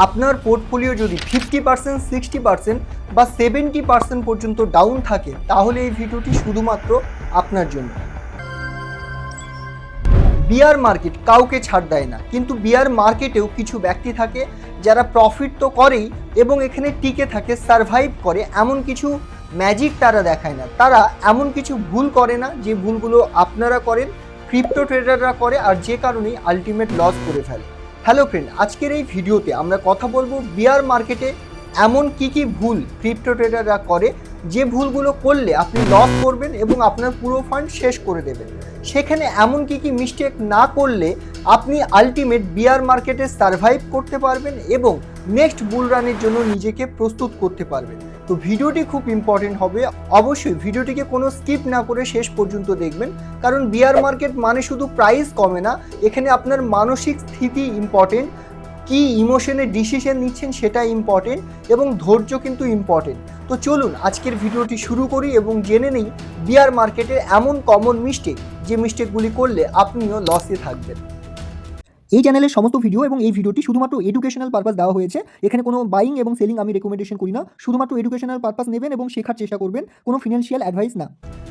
আপনার পোর্টফোলিও যদি 50%, 60% বা 70% পর্যন্ত ডাউন থাকে তাহলে এই ভিডিওটি শুধুমাত্র আপনার জন্য। বিয়ার মার্কেট কাউকে ছাড় দেয় না, কিন্তু বিয়ার মার্কেটেও কিছু ব্যক্তি থাকে যারা প্রফিট তো করেই এবং এখানে টিকে থাকে, সারভাইভ করে। এমন কিছু ম্যাজিক তারা দেখায় না, তারা এমন কিছু ভুল করে না যে ভুলগুলো আপনারা করেন, ক্রিপ্টো ট্রেডাররা করে, আর যে কারণেই আলটিমেট লস করে ফেলে। হ্যালো ফ্রেন্ড, আজকের এই ভিডিওতে আমরা কথা বলবো বিয়ার মার্কেটে এমন কি ভুল ক্রিপ্টো ট্রেডাররা করে যে ভুলগুলো করলে আপনি লস করবেন এবং আপনার পুরো ফান্ড শেষ করে দেবেন। সেখানে এমন কি মিস্টেক না করলে আপনি আলটিমেট বিয়ার মার্কেটে সারভাইভ করতে পারবেন এবং নেক্সট বুল রানের জন্য নিজেকে প্রস্তুত করতে পারবেন। তো ভিডিওটি খুব ইম্পর্টেন্ট হবে, অবশ্যই ভিডিওটিকে কোনো স্কিপ না করে শেষ পর্যন্ত দেখবেন, কারণ বিয়ার মার্কেট মানে শুধু প্রাইস কমে না, এখানে আপনার মানসিক স্থিতি ইম্পর্টেন্ট, কি ইমোশনে ডিসিশন নিচ্ছেন সেটা ইম্পর্টেন্ট এবং ধৈর্য কিন্তু ইম্পর্টেন্ট। তো চলুন আজকের ভিডিওটি শুরু করি এবং জেনে নিই বিয়ার মার্কেটের এমন কমন মিস্টেক যে মিস্টেকগুলি করলে আপনিও লসে থাকবেন। এই চ্যানেলের সমস্ত ভিডিও এবং এই ভিডিওটি শুধুমাত্র এডুকেশনাল পারপাস দেওয়া হয়েছে। এখানে কোনো বাইং এবং সেলিং আমি রেকমেন্ডেশন করি না, শুধুমাত্র এডুকেশনাল পারপাস নেবেন এবং শেখার চেষ্টা করবেন, কোনো ফিনান্সিয়াল অ্যাডভাইস না।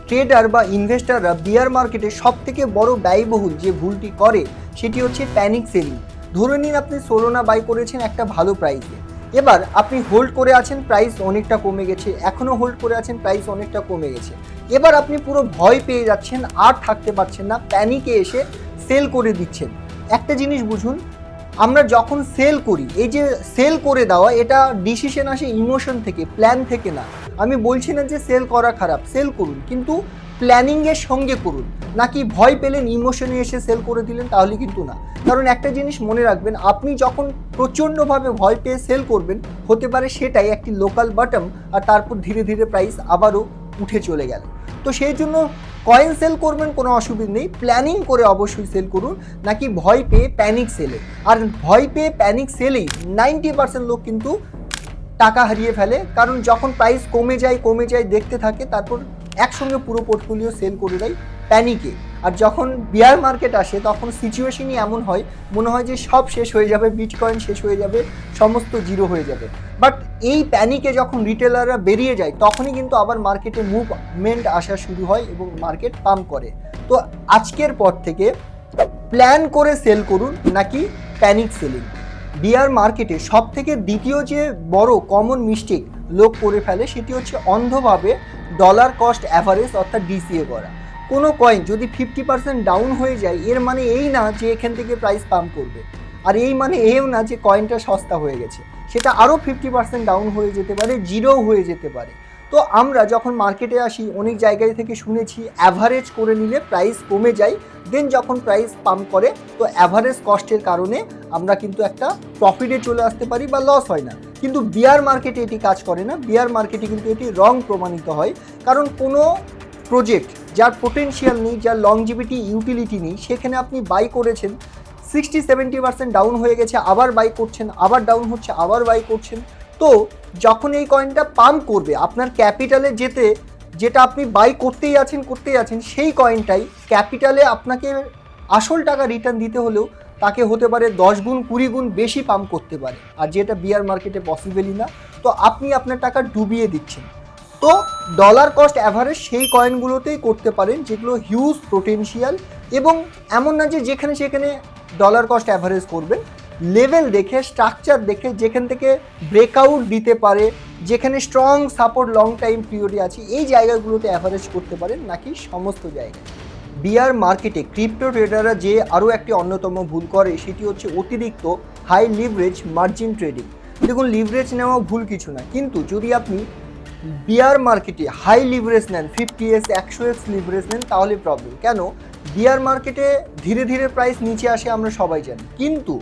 ট্রেডার বা ইনভেস্টাররা বিয়ার মার্কেটে সবথেকে বড় ব্যয়বহুল যে ভুলটি করে সেটি হচ্ছে প্যানিক সেলিং। ধরে নিন আপনি সোলোনা বাই করেছেন একটা ভালো প্রাইসে, এবার আপনি হোল্ড করে আছেন, প্রাইস অনেকটা কমে গেছে, এখনও হোল্ড করে আছেন, প্রাইস অনেকটা কমে গেছে। এবার আপনি পুরো ভয় পেয়ে যাচ্ছেন, আর থাকতে পারছেন না, প্যানিকে এসে সেল করে দিচ্ছেন। একটা জিনিস বুঝুন, আমরা যখন সেল করি, এই যে সেল করে দেওয়া, এটা ডিসিশন আসে ইমোশন থেকে, প্ল্যান থেকে না। আমি বলছি না যে সেল করা খারাপ, সেল করুন, কিন্তু প্ল্যানিংয়ের সঙ্গে করুন, নাকি ভয় পেলেন ইমোশনে এসে সেল করে দিলেন তাহলে কিন্তু না। কারণ একটা জিনিস মনে রাখবেন, আপনি যখন প্রচণ্ডভাবে ভয় পেয়ে সেল করবেন, হতে পারে সেটাই একটি লোকাল বটম, আর তারপর ধীরে ধীরে প্রাইস আবারও উঠে চলে গেল। তো সেই জন্য কয়েন সেল করবেন কোনো অসুবিধা নেই, প্ল্যানিং করে অবশ্যই সেল করুন, নাকি ভয় পেয়ে প্যানিক সেলে। আর ভয় পেয়ে প্যানিক সেলেই 90% লোক কিন্তু টাকা হারিয়ে ফেলে, কারণ যখন প্রাইস কমে যায় দেখতে থাকে, তারপর একসঙ্গে পুরো পোর্টফোলিও সেল করে দেয় প্যানিকে। আর যখন বিয়ার মার্কেট আসে তখন সিচুয়েশনই এমন হয়, মনে হয় যে সব শেষ হয়ে যাবে, বিটকয়েন শেষ হয়ে যাবে, সমস্ত জিরো হয়ে যাবে। বাট এই প্যানিকে যখন রিটেলাররা বেরিয়ে যায় তখনই কিন্তু আবার মার্কেটে মুভমেন্ট আসা শুরু হয় এবং মার্কেট পাম্প করে। তো আজকের পর থেকে প্ল্যান করে সেল করুন, নাকি প্যানিক সেলিং। বিয়ার মার্কেটে সব থেকে দ্বিতীয় যে বড় কমন মিস্টেক লোক করে ফেলে সেটি হচ্ছে অন্ধভাবে ডলার কস্ট অ্যাভারেজ অর্থাৎ ডিসিএ করা। কোনো কয়েন যদি 50% ডাউন হয়ে যায়, এর মানে এই না যে এখান থেকে প্রাইস পাম্প করবে, আর এই মানে এও না যে কয়েনটা সস্তা হয়ে গেছে, সেটা আরও 50% ডাউন হয়ে যেতে পারে, জিরো হয়ে যেতে পারে। তো আমরা যখন মার্কেটে আসি অনেক জায়গায় থেকে শুনেছি অ্যাভারেজ করে নিলে প্রাইস কমে যায়, দেন যখন প্রাইস পাম্প করে তো অ্যাভারেজ কস্টের কারণে আমরা কিন্তু একটা প্রফিটে চলে আসতে পারি বা লস হয় না। কিন্তু বিয়ার মার্কেটে এটি কাজ করে না, বিয়ার মার্কেটে কিন্তু এটি রং প্রমাণিত হয়। কারণ কোনো প্রজেক্ট যার পোটেনশিয়াল নেই, যার লংজিভিটি ইউটিলিটি নেই, সেখানে আপনি বাই করেছেন, 60-70% ডাউন হয়ে গেছে, আবার বাই করছেন, আবার ডাউন হচ্ছে, আবার বাই করছেন। তো যখন এই কয়েনটা পাম্প করবে, আপনার ক্যাপিটালে যেটা আপনি বাই করতেই আছেন সেই কয়েনটাই ক্যাপিটালে আপনাকে আসল টাকা রিটার্ন দিতে হলেও তাকে হতে পারে 10 গুণ 20 গুণ বেশি পাম্প করতে পারে, আর যেটা বিয়ার মার্কেটে পসিবলই না। তো আপনি আপনার টাকা ডুবিয়ে দিচ্ছেন। তো ডলার কস্ট অ্যাভারেজ সেই কয়েনগুলোতেই করতে পারেন যেগুলো হিউজ পোটেনশিয়াল, এবং এমন না যে যেখানে সেখানে ডলার কস্ট অ্যাভারেজ করবেন, লেভেল দেখে, স্ট্রাকচার দেখে, যেখান থেকে ব্রেকআউট দিতে পারে, যেখানে স্ট্রং সাপোর্ট লং টাইম পিরিয়ডে আছে, এই জায়গাগুলোতে অ্যাভারেজ করতে পারেন, নাকি সমস্ত জায়গায়। বিয়ার মার্কেটে ক্রিপ্টো ট্রেডাররা যে আরও একটি অন্যতম ভুল করে সেটি হচ্ছে অতিরিক্ত হাই লিভারেজ মার্জিন ট্রেডিং। দেখুন, লিভারেজ নেওয়া ভুল কিছু না, কিন্তু যদি আপনি বিয়ার মার্কেটে হাই লিভারেজ নেন, 50x 100x লিভারেজ নেন, তাহলে প্রবলেম। কেন? বিয়ার মার্কেটে ধীরে ধীরে প্রাইস নিচে আসে আমরা সবাই জানি, কিন্তু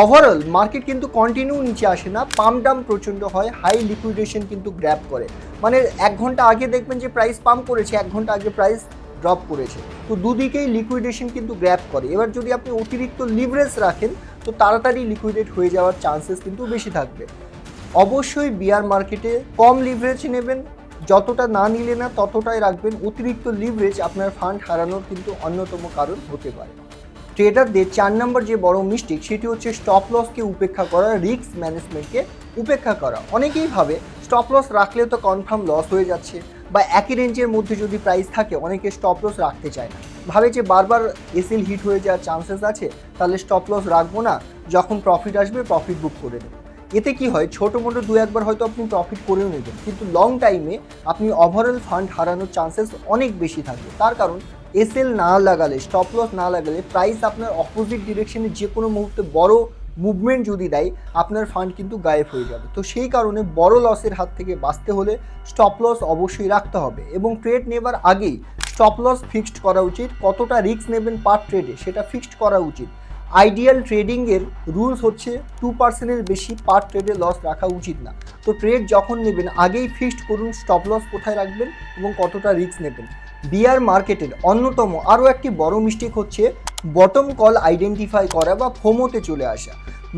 ওভারঅল মার্কেট কিন্তু কন্টিনিউ নিচে আসে না, পাম্প ডাম্প প্রচণ্ড হয়, হাই লিকুইডেশন কিন্তু গ্র্যাব করে। মানে 1 ঘন্টা আগে দেখবেন যে প্রাইস পাম্প করেছে, 1 ঘন্টা আগে প্রাইস ড্রপ করেছে। তো দুদিকেই লিকুইডেশন কিন্তু গ্র্যাব করে। এবার যদি আপনি অতিরিক্ত লিভারেজ রাখেন তো তাড়াতাড়ি লিকুইডেট হয়ে যাওয়ার চান্সেস কিন্তু বেশি থাকবে। অবশ্যই বিয়ার মার্কেটে কম লিভারেজ নেবেন, যতটা না নিলে না ততটাই রাখবেন। অতিরিক্ত লিভারেজ আপনার ফান্ড হারানোর কিন্তু অন্যতম কারণ হতে পারে। ট্রেডারদের 4 নম্বর যে বড় মিস্টেক সেটি হচ্ছে স্টপ লসকে উপেক্ষা করা, রিস্ক ম্যানেজমেন্টকে উপেক্ষা করা। অনেকেই ভাবে স্টপ লস রাখলে তো কনফার্ম লস হয়ে যাচ্ছে, বা একই রেঞ্জের মধ্যে যদি প্রাইস থাকে অনেকে স্টপ লস রাখতে চায় না, ভাবে যে বারবার এসএল হিট হয়ে যাওয়ার চান্সেস আছে, তাহলে স্টপ লস রাখবো না, যখন প্রফিট আসবে প্রফিট বুক করে দেবো। এতে কি হয়, ছোটো মোটো 2-1বার হয়তো আপনি প্রফিট করেও নেবেন, কিন্তু লং টাইমে আপনি ওভারঅল ফান্ড হারানোর চান্সেস অনেক বেশি থাকবে। তার কারণ এসএল না লাগালে, স্টপ লস না লাগালে প্রাইস আপনার অপোজিট ডিরেকশনে যে কোনো মুহূর্তে বড় মুভমেন্ট যদি দেয়, আপনার ফান্ড কিন্তু গায়েব হয়ে যাবে। তো সেই কারণে বড় লসের হাত থেকে বাঁচতে হলে স্টপ লস অবশ্যই রাখতে হবে, এবং ট্রেড নেবার আগেই স্টপ লস ফিক্সড করা উচিত। কতটা রিস্ক নেবেন পার ট্রেডে সেটা ফিক্সড করা উচিত। আইডিয়াল ট্রেডিংয়ের রুলস হচ্ছে 2%-এর বেশি পার ট্রেডে লস রাখা উচিত না। তো ট্রেড যখন নেবেন আগেই ফিক্সড করুন স্টপ লস কোথায় রাখবেন এবং কতটা রিস্ক নেবেন। বিয়ার মার্কেটের অন্যতম আরও একটি বড় মিস্টেক হচ্ছে বটম কল আইডেন্টিফাই করা বা ফোমোতে চলে আসা।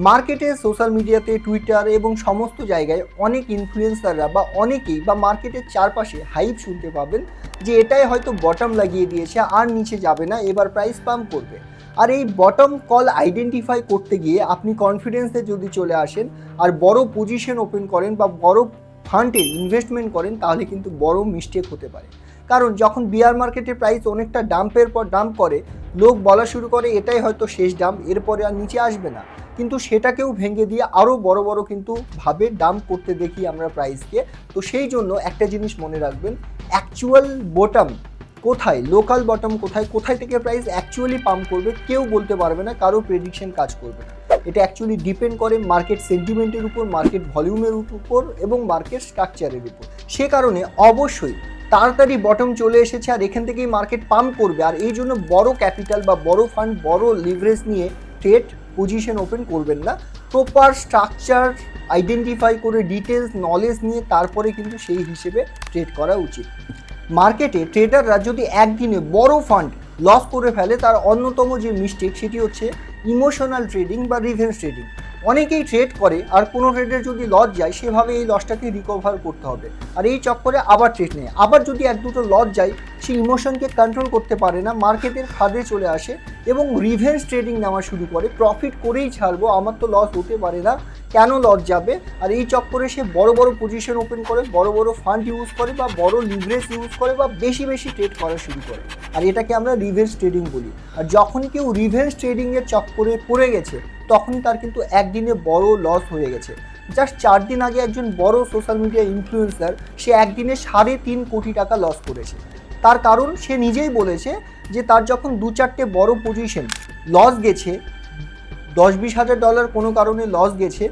মার্কেটে, সোশ্যাল মিডিয়াতে, টুইটার এবং সমস্ত জায়গায় অনেক ইনফ্লুয়েন্সাররা বা অনেকেই বা মার্কেটের চারপাশে হাইপ শুনতে পাবেন যে এটাই হয়তো বটম লাগিয়ে দিয়েছে, আর নিচে যাবে না, এবার প্রাইস পাম্প করবে। আর এই বটম কল আইডেন্টিফাই করতে গিয়ে আপনি কনফিডেন্সে যদি চলে আসেন আর বড় পজিশন ওপেন করেন বা বড় ফান্ডে ইনভেস্টমেন্ট করেন, তাহলে কিন্তু বড় মিস্টেক হতে পারে। কারণ যখন বিয়ার মার্কেটে প্রাইস অনেকটা ডাম্পের পর ডাম্প করে, লোক বলা শুরু করে এটাই হয়তো শেষ ডাম্প, এরপরে আর নিচে আসবে না, কিন্তু সেটাকেও ভেঙে দিয়ে আরও বড় বড় কিন্তু ভাবে ডাম্প করতে দেখি আমরা প্রাইসকে। তো সেই জন্য একটা জিনিস মনে রাখবেন, অ্যাকচুয়াল বটম কোথায়, লোকাল বটম কোথায়, কোথায় থেকে প্রাইস অ্যাকচুয়ালি পাম্প করবে কেউ বলতে পারবে না, কারো প্রেডিকশন কাজ করবে না। এটা অ্যাকচুয়ালি ডিপেন্ড করে মার্কেট সেন্টিমেন্টের উপর, মার্কেট ভলিউমের উপর এবং মার্কেট স্ট্রাকচারের উপর। সে কারণে অবশ্যই তাড়াতাড়ি বটম চলে এসেছে আর এখান থেকেই মার্কেট পাম্প করবে, আর এই জন্য বড় ক্যাপিটাল বা বড় ফান্ড, বড় লিভারেজ নিয়ে ট্রেড পজিশন ওপেন করবেন না। প্রপার স্ট্রাকচার আইডেন্টিফাই করে ডিটেলস নলেজ নিয়ে তারপরে কিন্তু সেই হিসেবে ট্রেড করা উচিত। মার্কেটে ট্রেডাররা যদি একদিনে বড় ফান্ড লস করে ফেলে, তার অন্যতম যে মিস্টেক সেটি হচ্ছে ইমোশনাল ট্রেডিং বা রিভেঞ্জ ট্রেডিং। অনেকেই ট্রেড করে আর কোনো ট্রেডের যদি লস যায় সেভাবে এই লসটাকে রিকভার করতে হবে, আর এই চক্করে আবার ট্রেড নেয়। আবার যদি এক দুটো লস যায়, সে ইমোশনকে কন্ট্রোল করতে পারে না, মার্কেটের ফাঁদে চলে আসে এবং রিভেঞ্জ ট্রেডিং নেওয়া শুরু করে। প্রফিট করেই ছাড়বো, আমার তো লস হতে পারে না, কেন লস যাবে, আর এই চক্করে সে বড় বড় পজিশন ওপেন করে, বড় বড় ফান্ড ইউজ করে বা বড় লিভারেজ ইউজ করে বা বেশি বেশি ট্রেড করা শুরু করে, আর এটাকে আমরা রিভেঞ্জ ট্রেডিং বলি। আর যখন কেউ রিভেঞ্জ ট্রেডিংয়ের চক্করে পড়ে গেছে, তখনই তার কিন্তু একদিনে বড় লস হয়ে গেছে। জাস্ট 4 দিন আগে একজন বড় সোশ্যাল মিডিয়া ইনফ্লুয়েন্সার, সে একদিনে 3.5 কোটি টাকা লস করেছে। তার কারণ সে নিজেই বলেছে যে তার যখন 2-4টে বড় পজিশন লস গেছে, $10-20 হাজার কোনো কারণে লস গেছে,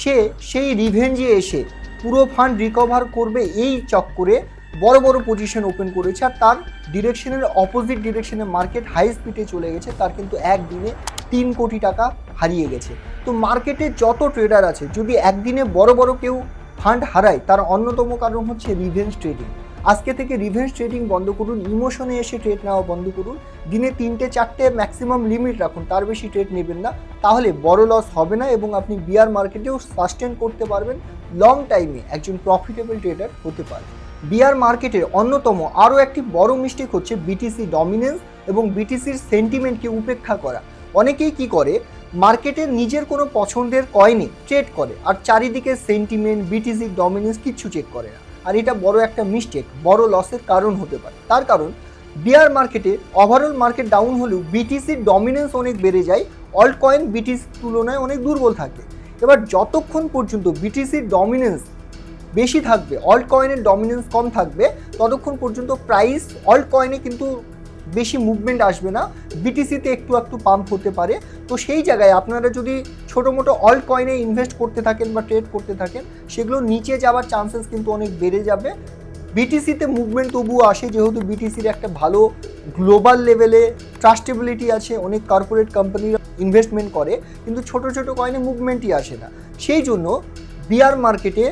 সে সেই রিভেঞ্জে এসে পুরো ফান্ড রিকভার করবে এই চক্করে বড় বড় পজিশন ওপেন করেছে, আর তার ডিরেকশনের অপোজিট ডিরেকশনে মার্কেট হাই স্পিডে চলে গেছে, তার কিন্তু একদিনে 3 কোটি টাকা হারিয়ে গেছে। তো মার্কেটে যত ট্রেডার আছে, যদি একদিনে বড় বড় কেউ ফান্ড হারায়, তার অন্যতম কারণ হচ্ছে রিভেঞ্জ ট্রেডিং। আজকে থেকে রিভেঞ্জ ট্রেডিং বন্ধ করুন, ইমোশনে এসে ট্রেড নেওয়া বন্ধ করুন, দিনে 3-4টে ম্যাক্সিমাম লিমিট রাখুন, তার বেশি ট্রেড নেবেন না, তাহলে বড় লস হবে না এবং আপনি বিয়ার মার্কেটেও সাস্টেন করতে পারবেন, লং টাইমে একজন প্রফিটেবল ট্রেডার হতে পারবেন। বিয়ার মার্কেটের অন্যতম আরও একটি বড় মিস্টেক হচ্ছে বিটিসি ডমিনেন্স এবং বিটিসির সেন্টিমেন্টকে উপেক্ষা করা। অনেকেই কি করে, মার্কেটের নিজের কোনো পছন্দের কয়েনে ট্রেড করে আর চারিদিকে সেন্টিমেন্ট, বিটিসি ডমিনেন্স কিচ্ছু চেক করে না, আর এটা বড় একটা মিস্টেক, বড় লসের কারণ হতে পারে। তার কারণ বিয়ার মার্কেটে ওভারঅল মার্কেট ডাউন হলেও বিটিসির ডমিনেন্স অনেক বেড়ে যায়, অল্ট কয়েন বিটিসির তুলনায় অনেক দুর্বল থাকে। এবার যতক্ষণ পর্যন্ত বিটিসির ডমিনেন্স বেশি থাকবে, অল্ট কয়েনের ডমিনেন্স কম থাকবে, ততক্ষণ পর্যন্ত প্রাইস অল্ট কয়েনে কিন্তু বেশি মুভমেন্ট আসবে না, বিটিসিতে একটু একটু পাম্প হতে পারে। তো সেই জায়গায় আপনারা যদি ছোটো মোটো অল্ট কয়েনে ইনভেস্ট করতে থাকেন বা ট্রেড করতে থাকেন, সেগুলো নিচে যাওয়ার চান্সেস কিন্তু অনেক বেড়ে যাবে। বিটিসিতে মুভমেন্ট তবুও আসে, যেহেতু বিটিসির একটা ভালো গ্লোবাল লেভেলে ট্রাস্টেবিলিটি আছে, অনেক কর্পোরেট কোম্পানিরা ইনভেস্টমেন্ট করে, কিন্তু ছোটো ছোটো কয়েনে মুভমেন্টই আসে না। সেই জন্য বিয়ার মার্কেটে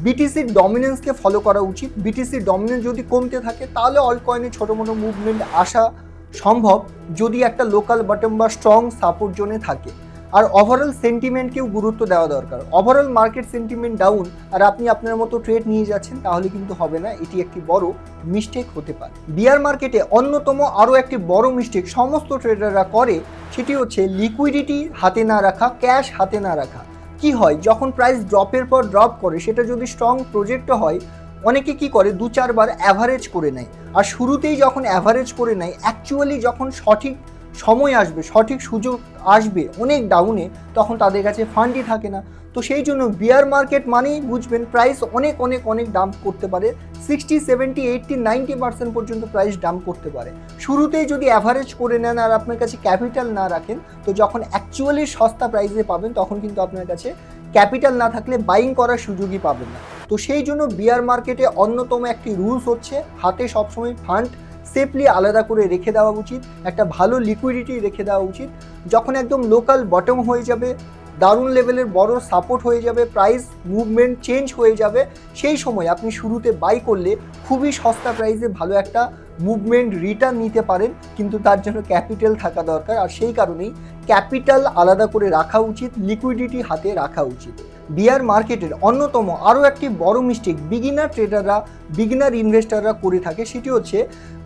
বিটিসির ডমিনেন্সকে ফলো করা উচিত। বিটিসির ডমিনেন্স যদি কমতে থাকে, তাহলে অল্ট কয়েনে ছোটো মোটো মুভমেন্ট আসা সম্ভব, যদি একটা লোকাল বটম বা স্ট্রং সাপোর্ট জোনে থাকে। আর ওভারঅল সেন্টিমেন্টকেও গুরুত্ব দেওয়া দরকার। ওভারঅল মার্কেট সেন্টিমেন্ট ডাউন আর আপনি আপনার মতো ট্রেড নিয়ে যাচ্ছেন, তাহলে কিন্তু হবে না, এটি একটি বড় মিস্টেক হতে পারে। বিয়ার মার্কেটে অন্যতম আরও একটি বড় মিস্টেক সমস্ত ট্রেডাররা করে, সেটি হচ্ছে লিকুইডিটি হাতে না রাখা, ক্যাশ হাতে না রাখা। কি হয়, যখন প্রাইস ড্রপের পর ড্রপ করে, সেটা যদি স্ট্রং প্রজেক্টও হয়, অনেকে কি করে 2-4 বার অ্যাভারেজ করে নেয়। আর শুরুতেই যখন অ্যাভারেজ করে নেয়, অ্যাকচুয়ালি যখন সঠিক সময় আসবে, সঠিক সুযোগ আসবে অনেক ডাউনে, তখন তাদের কাছে ফান্ডই থাকে না। তো সেই জন্য বিয়ার মার্কেট মানেই বুঝবেন প্রাইস অনেক অনেক অনেক ডাম্প করতে পারে, 60, 70, 80, 90% পর্যন্ত প্রাইস ডাম্প করতে পারে। শুরুতেই যদি অ্যাভারেজ করে নেন আর আপনার কাছে ক্যাপিটাল না রাখেন, তো যখন অ্যাকচুয়ালি সস্তা প্রাইসে পাবেন, তখন কিন্তু আপনার কাছে ক্যাপিটাল না থাকলে বাইং করার সুযোগই পাবেন না। তো সেই জন্য বিয়ার মার্কেটে অন্যতম একটি রুলস হচ্ছে হাতে সবসময় ফান্ড সেফলি আলাদা করে রেখে দেওয়া উচিত, একটা ভালো লিকুইডিটি রেখে দেওয়া উচিত। যখন একদম লোকাল বটম হয়ে যাবে, দারুণ লেভেলের বড় সাপোর্ট হয়ে যাবে, প্রাইস মুভমেন্ট চেঞ্জ হয়ে যাবে, সেই সময় আপনি শুরুতে বাই করলে খুবই সস্তা প্রাইসে ভালো একটা মুভমেন্ট রিটার্ন নিতে পারেন, কিন্তু তার জন্য ক্যাপিটাল থাকা দরকার। আর সেই কারণেই ক্যাপিটাল আলাদা করে রাখা উচিত, লিকুইডিটি হাতে রাখা উচিত। বিয়ার মার্কেটের অন্যতম আরও একটি বড় মিস্টেক বিগিনার ইনভেস্টাররা করে থাকে, সেটি হচ্ছে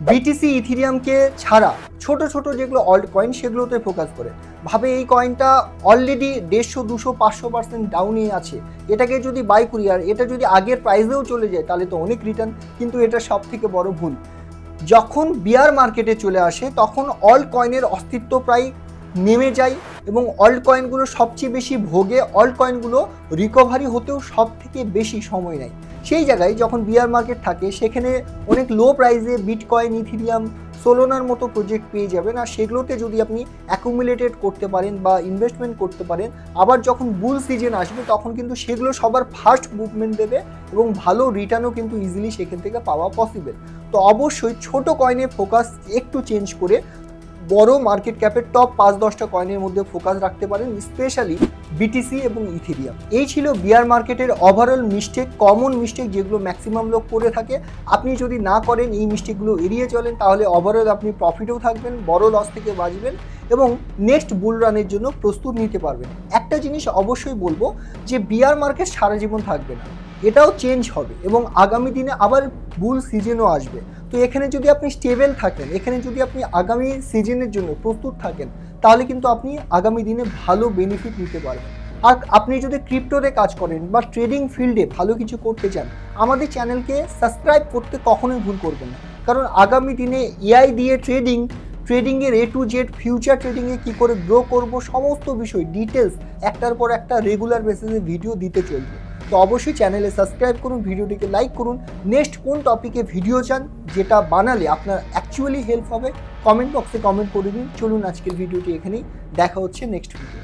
বিটিসি ইথিরিয়ামকে ছাড়া ছোট ছোট যেগুলো অল্ট কয়েন, সেগুলোতে ফোকাস করে। ভাবে এই কয়েনটা অলরেডি 150, 200, 500% ডাউনে আছে, এটাকে যদি বাই করি আর এটা যদি আগের প্রাইসেও চলে যায়, তাহলে তো অনেক রিটার্ন। কিন্তু এটা সব থেকে বড় ভুল। যখন বিয়ার মার্কেটে চলে আসে, তখন অল্ট কয়েনের অস্তিত্ব প্রায় নেমে যায় এবং অল্ট কয়েনগুলো সবচেয়ে বেশি ভোগে, অল্ট কয়েনগুলো রিকভারি হতেও সব থেকে বেশি সময় নেয়। সেই জায়গায় যখন বিয়ার মার্কেট থাকে, সেখানে অনেক লো প্রাইসে বিটকয়েন, ইথিরিয়াম, সোলোনার মতো প্রজেক্ট পেয়ে যাবেন। আর সেগুলোতে যদি আপনি অ্যাকুমুলেটেড করতে পারেন বা ইনভেস্টমেন্ট করতে পারেন, আবার যখন বুল সিজন আসবে, তখন কিন্তু সেগুলো সবার ফার্স্ট মুভমেন্ট দেবে এবং ভালো রিটার্নও কিন্তু ইজিলি সেখান থেকে পাওয়া পসিবল। তো অবশ্যই ছোট কয়েনে ফোকাস একটু চেঞ্জ করে বড় মার্কেট ক্যাপের টপ 5-10টা কয়েনের মধ্যে ফোকাস রাখতে পারেন, স্পেশালি বিটিসি এবং ইথিরিয়াম। এই ছিল বিয়ার মার্কেটের ওভারঅল মিস্টেক, কমন মিস্টেক, যেগুলো ম্যাক্সিমাম লোক করে থাকে। আপনি যদি না করেন, এই মিস্টেকগুলো এড়িয়ে চলেন, তাহলে ওভারঅল আপনি প্রফিটেও থাকবেন, বড় লস থেকে বাঁচবেন এবং নেক্সট বুল রানের জন্য প্রস্তুত নিতে পারবেন। একটা জিনিস অবশ্যই বলবো, যে বিয়ার মার্কেট সারা জীবন থাকবে না, এটাও চেঞ্জ হবে এবং আগামী দিনে আবার বুল সিজনও আসবে। তো এখানে যদি আপনি স্টেবল থাকেন, এখানে যদি আপনি আগামী সিজনের জন্য প্রস্তুত থাকেন, তাহলে কিন্তু আপনি আগামী দিনে ভালো বেনিফিট নিতে পারবেন। আর আপনি যদি ক্রিপ্টোতে কাজ করেন বা ট্রেডিং ফিল্ডে ভালো কিছু করতে চান, আমাদের চ্যানেলকে সাবস্ক্রাইব করতে কখনোই ভুল করবেন না। কারণ আগামী দিনে এআই দিয়ে ট্রেডিংয়ের A to Z, ফিউচার ট্রেডিংয়ে কী করে গ্রো করব, সমস্ত বিষয় ডিটেলস একটার পর একটা রেগুলার বেসিসে ভিডিও দিতে চলবে। তো অবশ্যই চ্যানেলে সাবস্ক্রাইব করুন, ভিডিওটিকে লাইক করুন। নেক্সট কোন টপিকে ভিডিও চান, যেটা বানালে আপনার অ্যাকচুয়ালি হেল্প হবে, কমেন্ট বক্সে কমেন্ট করে দিন। চলুন আজকের ভিডিওটি এখানেই, দেখা হচ্ছে নেক্সট ভিডিও।